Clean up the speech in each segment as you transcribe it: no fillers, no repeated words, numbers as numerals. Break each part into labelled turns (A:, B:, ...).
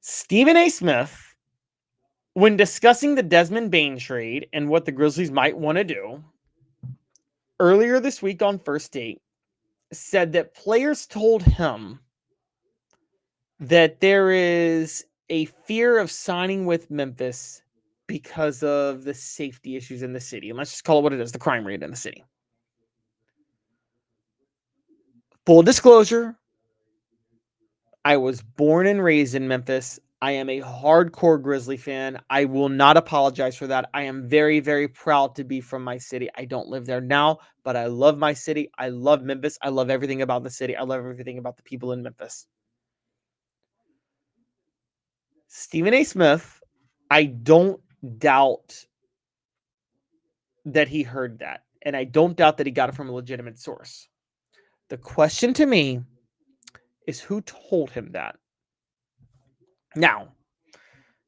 A: Stephen A. Smith, when discussing the Desmond Bane trade and what the Grizzlies might want to do, earlier this week on First Date, said that players told him that there is a fear of signing with Memphis because of the safety issues in the city. And let's just call it what it is, the crime rate in the city. Full disclosure, I was born and raised in Memphis. I am a hardcore Grizzly fan. I will not apologize for that. I am very, very proud to be from my city. I don't live there now, but I love my city. I love Memphis. I love everything about the city. I love everything about the people in Memphis. Stephen A. Smith, I don't doubt that he heard that. And I don't doubt that he got it from a legitimate source. The question to me is who told him that? Now,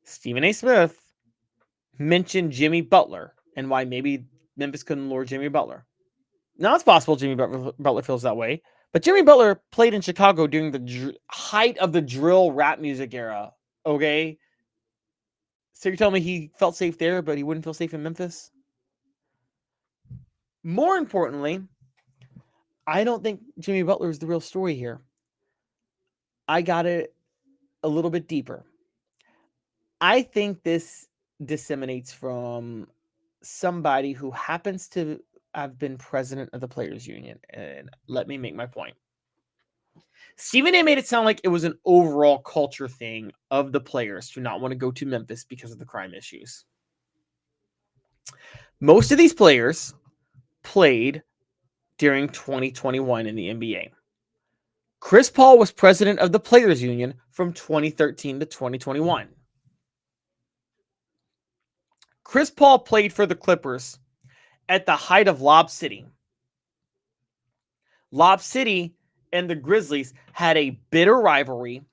A: Stephen A. Smith mentioned Jimmy Butler and why maybe Memphis couldn't lure Jimmy Butler. Now, it's possible Jimmy Butler feels that way, but Jimmy Butler played in Chicago during the height of the drill rap music era, okay? So you're telling me he felt safe there, but he wouldn't feel safe in Memphis? More importantly, I don't think Jimmy Butler is the real story here. I got it a little bit deeper. I think this disseminates from somebody who happens to have been president of the Players Union. And let me make my point. Stephen A. made it sound like it was an overall culture thing of the players to not want to go to Memphis because of the crime issues. Most of these players played during 2021 in the NBA. Chris Paul was president of the Players Union from 2013 to 2021. Chris Paul played for the Clippers at the height of Lob City. Lob City and the Grizzlies had a bitter rivalry,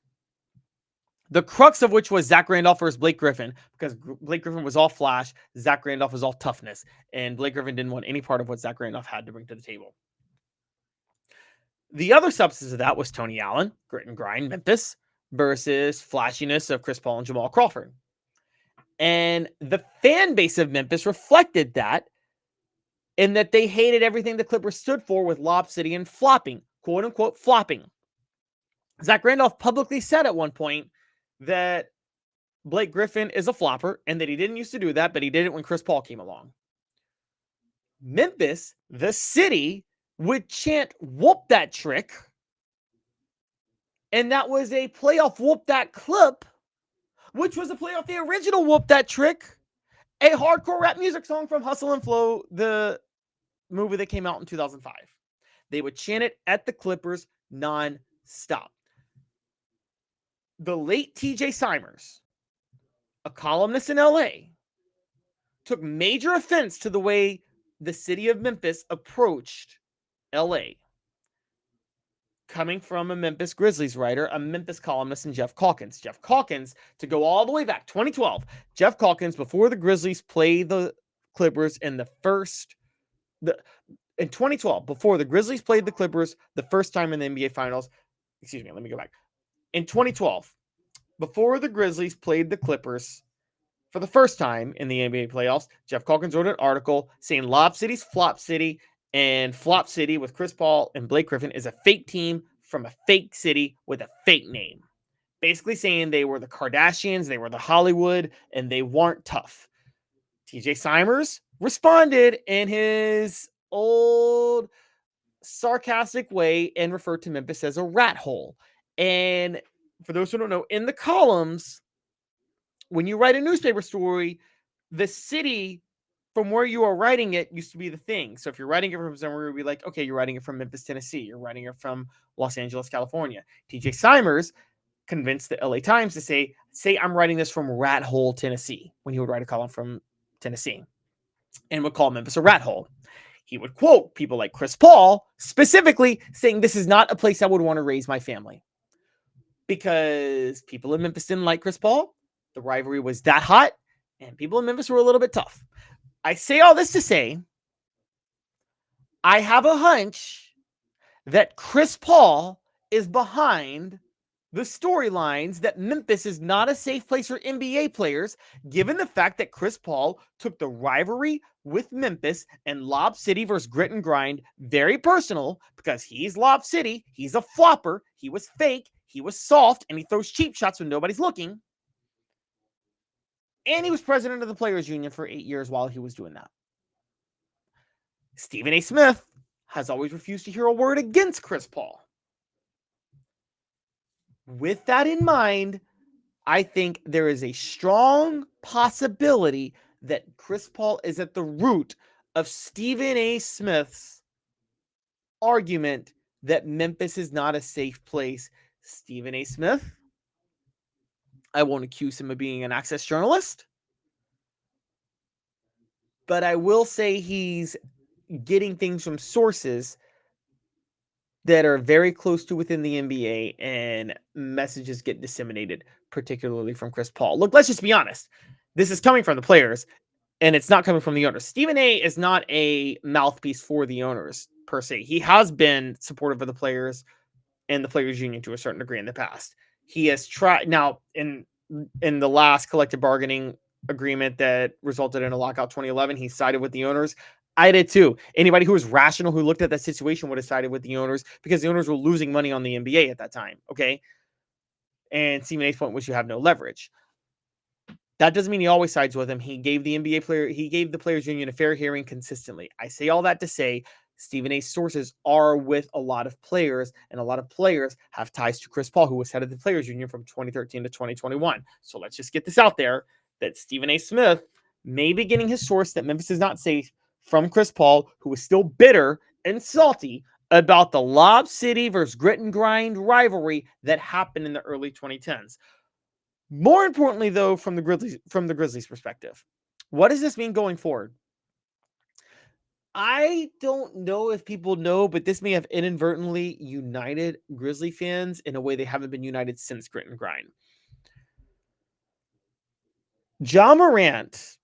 A: the crux of which was Zach Randolph versus Blake Griffin, because Blake Griffin was all flash, Zach Randolph was all toughness, and Blake Griffin didn't want any part of what Zach Randolph had to bring to the table. The other substance of that was Tony Allen, grit and grind, Memphis, versus flashiness of Chris Paul and Jamal Crawford. And the fan base of Memphis reflected that in that they hated everything the Clippers stood for with Lob City and flopping, quote unquote flopping. Zach Randolph publicly said at one point that Blake Griffin is a flopper and that he didn't used to do that, but he did it when Chris Paul came along. Memphis, the city, would chant "whoop that trick," and that was a playoff "whoop that clip," which was a play off the original "whoop that trick," a hardcore rap music song from Hustle and Flow, the movie that came out in 2005. They would chant it at the Clippers non-stop. The late TJ Simers, a columnist in LA, took major offense to the way the city of Memphis approached LA. Coming from a Memphis Grizzlies writer, a Memphis columnist, and Jeff Calkins. Jeff Calkins, to go all the way back, 2012, Jeff Calkins, before the Grizzlies played the Clippers in in 2012, before the Grizzlies played the Clippers the first time in the NBA Finals, let me go back. In 2012, before the Grizzlies played the Clippers for the first time in the NBA playoffs, Jeff Calkins wrote an article saying Lob City's Flop City, and Flop City with Chris Paul and Blake Griffin is a fake team from a fake city with a fake name. Basically saying they were the Kardashians, they were the Hollywood, and they weren't tough. TJ Simers responded in his old sarcastic way and referred to Memphis as a rat hole. And for those who don't know, in the columns, when you write a newspaper story, the city from where you are writing it used to be the thing. So if you're writing it from somewhere, you'd be like, okay, you're writing it from Memphis, Tennessee. You're writing it from Los Angeles, California. TJ Simers convinced the LA Times to say I'm writing this from Rat Hole, Tennessee, when he would write a column from Tennessee and would call Memphis a rat hole. He would quote people like Chris Paul, specifically saying, this is not a place I would want to raise my family. Because people in Memphis didn't like Chris Paul. The rivalry was that hot, and people in Memphis were a little bit tough. I say all this to say, I have a hunch that Chris Paul is behind the storylines that Memphis is not a safe place for NBA players, given the fact that Chris Paul took the rivalry with Memphis and Lob City versus Grit and Grind very personal, because he's Lob City, he's a flopper, he was fake, he was soft, and he throws cheap shots when nobody's looking. And he was president of the Players Union for 8 years while he was doing that. Stephen A. Smith has always refused to hear a word against Chris Paul. With that in mind, I think there is a strong possibility that Chris Paul is at the root of Stephen A. Smith's argument that Memphis is not a safe place. Stephen A. Smith, I won't accuse him of being an access journalist, but I will say he's getting things from sources that are very close to within the NBA, and messages get disseminated, particularly from Chris Paul. Look, let's just be honest. This is coming from the players, and it's not coming from the owners. Stephen A. is not a mouthpiece for the owners, per se. He has been supportive of the players and the Players Union to a certain degree in the past. He has tried, now, in the last collective bargaining agreement that resulted in a lockout 2011, he sided with the owners. I did too. Anybody who was rational, who looked at that situation, would have sided with the owners, because the owners were losing money on the NBA at that time. Okay. And Stephen A's point was you have no leverage. That doesn't mean he always sides with him. He gave the Players Union a fair hearing consistently. I say all that to say Stephen A's sources are with a lot of players, and a lot of players have ties to Chris Paul, who was head of the Players Union from 2013 to 2021. So let's just get this out there that Stephen A. Smith may be getting his source that Memphis is not safe from Chris Paul, who is still bitter and salty about the Lob City versus Grit and Grind rivalry that happened in the early 2010s. More importantly, though, from the Grizzlies' perspective, what does this mean going forward? I don't know if people know, but this may have inadvertently united Grizzly fans in a way they haven't been united since Grit and Grind. Ja Morant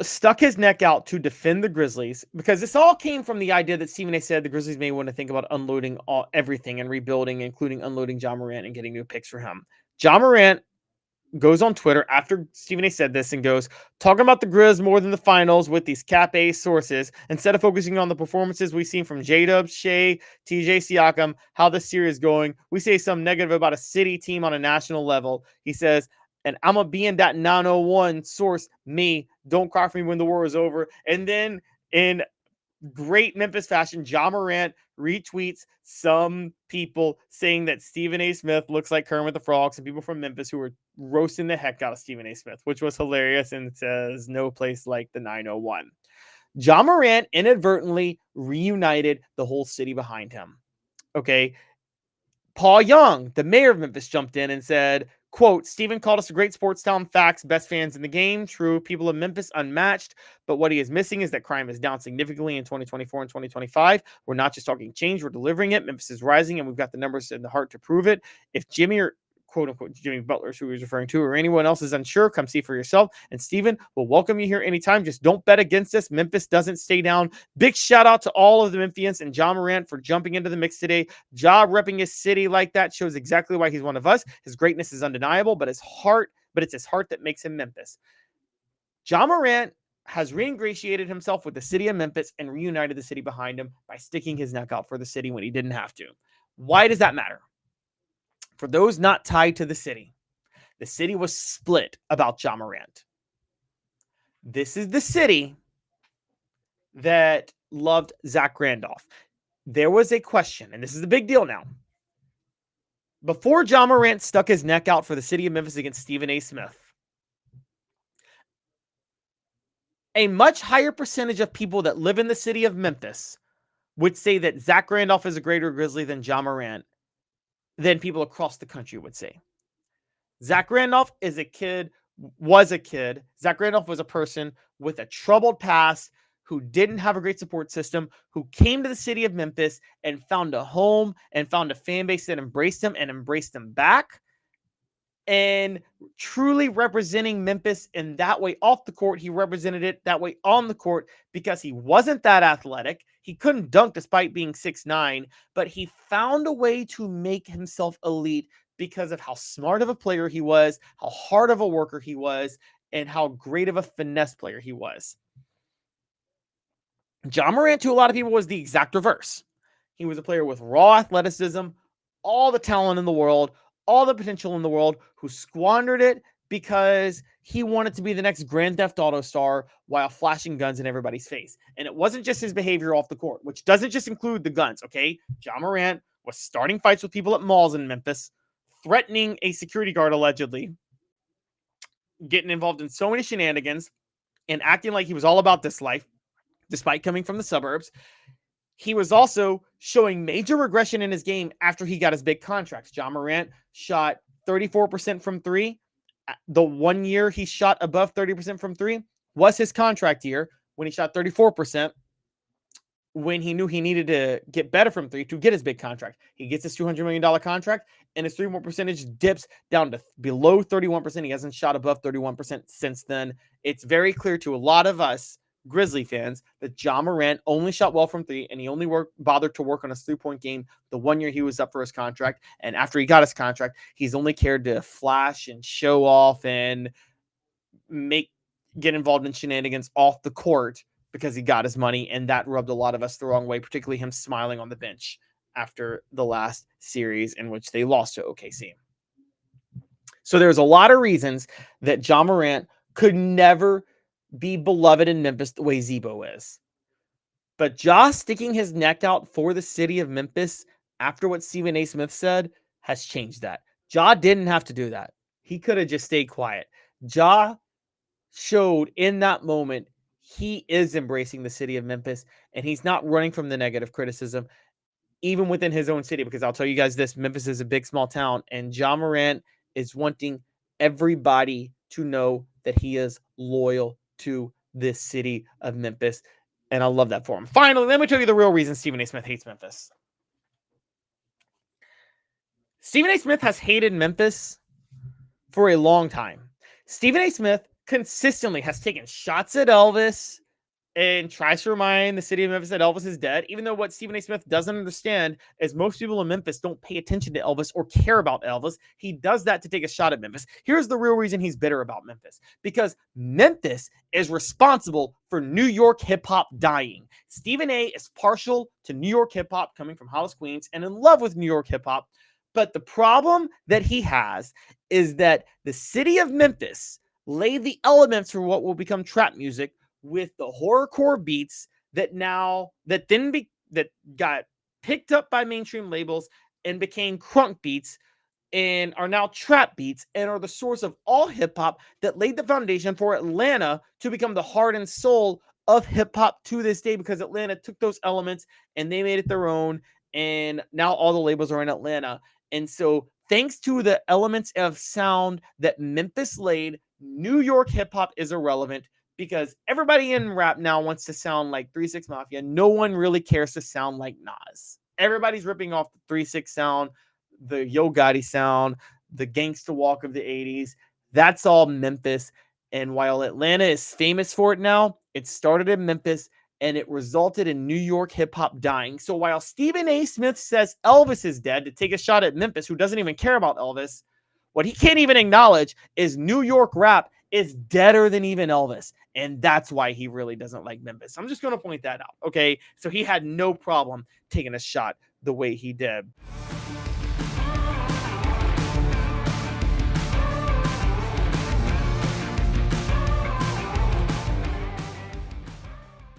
A: stuck his neck out to defend the Grizzlies, because this all came from the idea that Stephen A. said the Grizzlies may want to think about unloading everything and rebuilding, including unloading Ja Morant and getting new picks for him. Ja Morant goes on Twitter after Stephen A. said this and goes, talking about the Grizz more than the finals with these Cap A sources, instead of focusing on the performances we've seen from J-Dub, Shea, TJ Siakam, how the series is going, we say some negative about a city team on a national level. He says, and I'm going to be in that 901 source, me, don't cry for me when the war is over. And then in great Memphis fashion, Ja Morant retweets some people saying that Stephen A. Smith looks like Kermit the Frog, some people from Memphis who were roasting the heck out of Stephen A. Smith, which was hilarious, and says no place like the 901. Ja Morant inadvertently reunited the whole city behind him. Okay. Paul Young, the mayor of Memphis, jumped in and said, quote, Stephen called us a great sports town. Facts, best fans in the game. True, people of Memphis unmatched. But what he is missing is that crime is down significantly in 2024 and 2025. We're not just talking change, we're delivering it. Memphis is rising, and we've got the numbers and the heart to prove it. If Jimmy, or quote unquote Jimmy Butler, who he was referring to, or anyone else is unsure, come see for yourself. And Stephen will welcome you here anytime. Just don't bet against us. Memphis doesn't stay down. Big shout out to all of the Memphians and Ja Morant for jumping into the mix today. Ja repping his city like that shows exactly why he's one of us. His greatness is undeniable, but it's his heart that makes him Memphis. Ja Morant has reingratiated himself with the city of Memphis and reunited the city behind him by sticking his neck out for the city when he didn't have to. Why does that matter? For those not tied to the city was split about Ja Morant. This is the city that loved Zach Randolph. There was a question, and this is a big deal now. Before Ja Morant stuck his neck out for the city of Memphis against Stephen A. Smith, a much higher percentage of people that live in the city of Memphis would say that Zach Randolph is a greater Grizzly than Ja Morant than people across the country would say. Zach Randolph was a kid. Zach Randolph was a person with a troubled past who didn't have a great support system, who came to the city of Memphis and found a home and found a fan base that embraced him and embraced him back. And truly representing Memphis in that way off the court, he represented it that way on the court because he wasn't that athletic. He couldn't dunk despite being 6'9", but he found a way to make himself elite because of how smart of a player he was, how hard of a worker he was, and how great of a finesse player he was. Ja Morant, to a lot of people, was the exact reverse. He was a player with raw athleticism, all the talent in the world, all the potential in the world, who squandered it because he wanted to be the next Grand Theft Auto star while flashing guns in everybody's face. And it wasn't just his behavior off the court, which doesn't just include the guns, okay? Ja Morant was starting fights with people at malls in Memphis, threatening a security guard allegedly, getting involved in so many shenanigans, and acting like he was all about this life, despite coming from the suburbs. He was also showing major regression in his game after he got his big contracts. Ja Morant shot 34% from three. The 1 year he shot above 30% from three was his contract year, when he shot 34%, when he knew he needed to get better from three to get his big contract. He gets his $200 million contract, and his three-point percentage dips down to below 31%. He hasn't shot above 31% since then. It's very clear to a lot of us Grizzly fans that Ja Morant only shot well from three, and he only bothered to work on his three-point game the 1 year he was up for his contract. And after he got his contract, he's only cared to flash and show off and get involved in shenanigans off the court because he got his money, and that rubbed a lot of us the wrong way, particularly him smiling on the bench after the last series in which they lost to OKC. So there's a lot of reasons that Ja Morant could never be beloved in Memphis the way Zebo is. But Ja sticking his neck out for the city of Memphis after what Stephen A. Smith said has changed that. Ja didn't have to do that. He could have just stayed quiet. Ja showed in that moment he is embracing the city of Memphis, and he's not running from the negative criticism, even within his own city, because I'll tell you guys this, Memphis is a big, small town, and Ja Morant is wanting everybody to know that he is loyal to this city of Memphis, and I love that for him. Finally, let me tell you the real reason Stephen A. Smith hates Memphis. Stephen A. Smith has hated Memphis for a long time. Stephen A. Smith consistently has taken shots at Elvis and tries to remind the city of Memphis that Elvis is dead, even though what Stephen A. Smith doesn't understand is most people in Memphis don't pay attention to Elvis or care about Elvis. He does that to take a shot at Memphis. Here's the real reason he's bitter about Memphis, because Memphis is responsible for New York hip-hop dying. Stephen A. is partial to New York hip-hop, coming from Hollis, Queens, and in love with New York hip-hop. But the problem that he has is that the city of Memphis laid the elements for what will become trap music, with the horrorcore beats that got picked up by mainstream labels and became crunk beats and are now trap beats and are the source of all hip hop that laid the foundation for Atlanta to become the heart and soul of hip hop to this day, because Atlanta took those elements and they made it their own, and now all the labels are in Atlanta. And so thanks to the elements of sound that Memphis laid, New York hip hop is irrelevant, because everybody in rap now wants to sound like 3 6 Mafia. No one really cares to sound like Nas. Everybody's ripping off the 3 6 sound, the Yo Gotti sound, the gangsta walk of the 80s. That's all Memphis. And while Atlanta is famous for it now, it started in Memphis, and it resulted in New York hip hop dying. So while Stephen A. Smith says Elvis is dead to take a shot at Memphis, who doesn't even care about Elvis, what he can't even acknowledge is New York rap is deader than even Elvis. And that's why he really doesn't like Memphis. I'm just going to point that out. Okay. So he had no problem taking a shot the way he did.